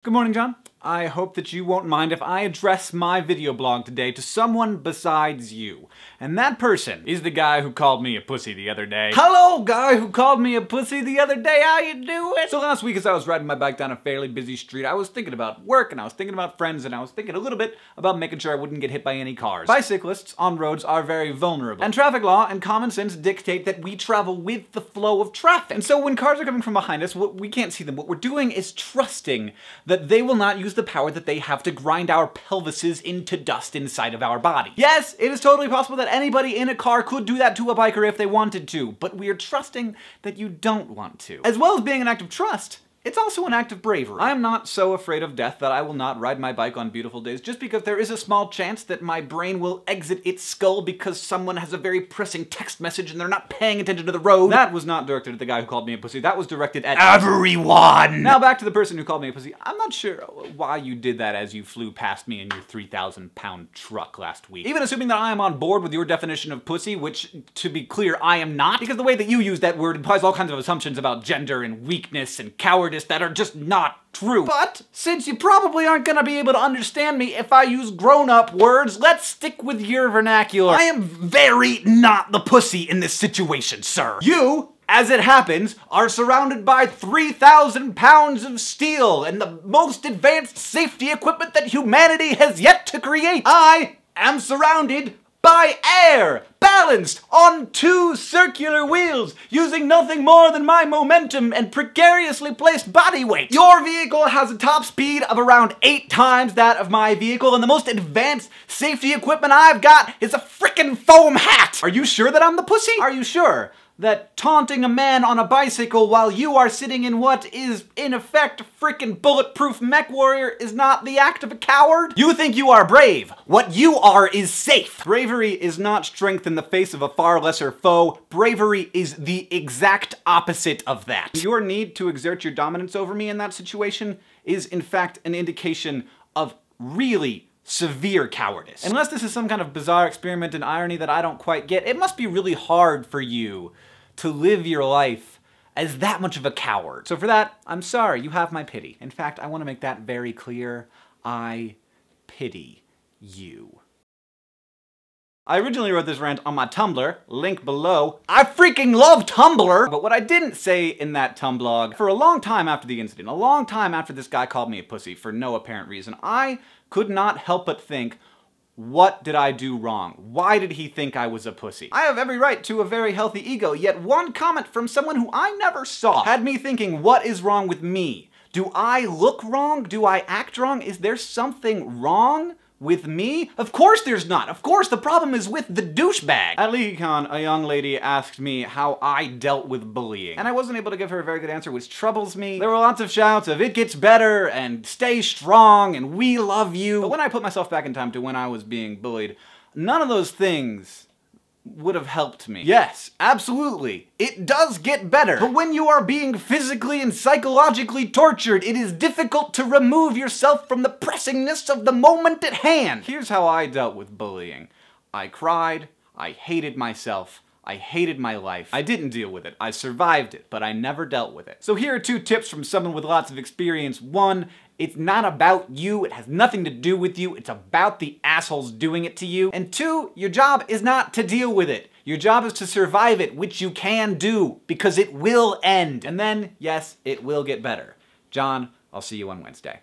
Good morning, John. I hope that you won't mind if I address my video blog today to someone besides you. And that person is the guy who called me a pussy the other day. Hello, guy who called me a pussy the other day, how you doing? So last week as I was riding my bike down a fairly busy street, I was thinking about work, and I was thinking about friends, and I was thinking a little bit about making sure I wouldn't get hit by any cars. Bicyclists on roads are very vulnerable, and traffic law and common sense dictate that we travel with the flow of traffic. And so when cars are coming from behind us, we can't see them. What we're doing is trusting that they will not use the power that they have to grind our pelvises into dust inside of our body. Yes, it is totally possible that anybody in a car could do that to a biker if they wanted to, but we are trusting that you don't want to. As well as being an act of trust, it's also an act of bravery. I am not so afraid of death that I will not ride my bike on beautiful days just because there is a small chance that my brain will exit its skull because someone has a very pressing text message and they're not paying attention to the road. That was not directed at the guy who called me a pussy. That was directed at everyone! Now back to the person who called me a pussy. I'm not sure why you did that as you flew past me in your 3,000-pound truck last week. Even assuming that I am on board with your definition of pussy, which, to be clear, I am not, because the way that you use that word implies all kinds of assumptions about gender and weakness and cowardice that are just not true. But since you probably aren't gonna be able to understand me if I use grown-up words, let's stick with your vernacular. I am very not the pussy in this situation, sir. You, as it happens, are surrounded by 3,000 pounds of steel and the most advanced safety equipment that humanity has yet to create. I am surrounded by air, balanced on 2 circular wheels, using nothing more than my momentum and precariously placed body weight. Your vehicle has a top speed of around 8 times that of my vehicle, and the most advanced safety equipment I've got is a frickin' foam hat! Are you sure that I'm the pussy? Are you sure that taunting a man on a bicycle while you are sitting in what is, in effect, a frickin' bulletproof mech warrior is not the act of a coward? You think you are brave. What you are is safe. Bravery is not strength in the face of a far lesser foe. Bravery is the exact opposite of that. Your need to exert your dominance over me in that situation is, in fact, an indication of really severe cowardice. Unless this is some kind of bizarre experiment in irony that I don't quite get, it must be really hard for you to live your life as that much of a coward. So for that, I'm sorry, you have my pity. In fact, I want to make that very clear. I pity you. I originally wrote this rant on my Tumblr, link below. I freaking love Tumblr! But what I didn't say in that Tumblr, for a long time after the incident, a long time after this guy called me a pussy for no apparent reason, I could not help but think, what did I do wrong? Why did he think I was a pussy? I have every right to a very healthy ego, yet one comment from someone who I never saw had me thinking, what is wrong with me? Do I look wrong? Do I act wrong? Is there something wrong with me? Of course there's not. Of course the problem is with the douchebag. At LeakyCon, a young lady asked me how I dealt with bullying, and I wasn't able to give her a very good answer, which troubles me. There were lots of shouts of "it gets better" and "stay strong" and "we love you." But when I put myself back in time to when I was being bullied, none of those things would have helped me. Yes, absolutely, it does get better. But when you are being physically and psychologically tortured, it is difficult to remove yourself from the pressingness of the moment at hand. Here's how I dealt with bullying. I cried, I hated myself, I hated my life. I didn't deal with it. I survived it, but I never dealt with it. So here are 2 tips from someone with lots of experience. 1, it's not about you, it has nothing to do with you, it's about the assholes doing it to you. And 2, your job is not to deal with it. Your job is to survive it, which you can do, because it will end. And then, yes, it will get better. John, I'll see you on Wednesday.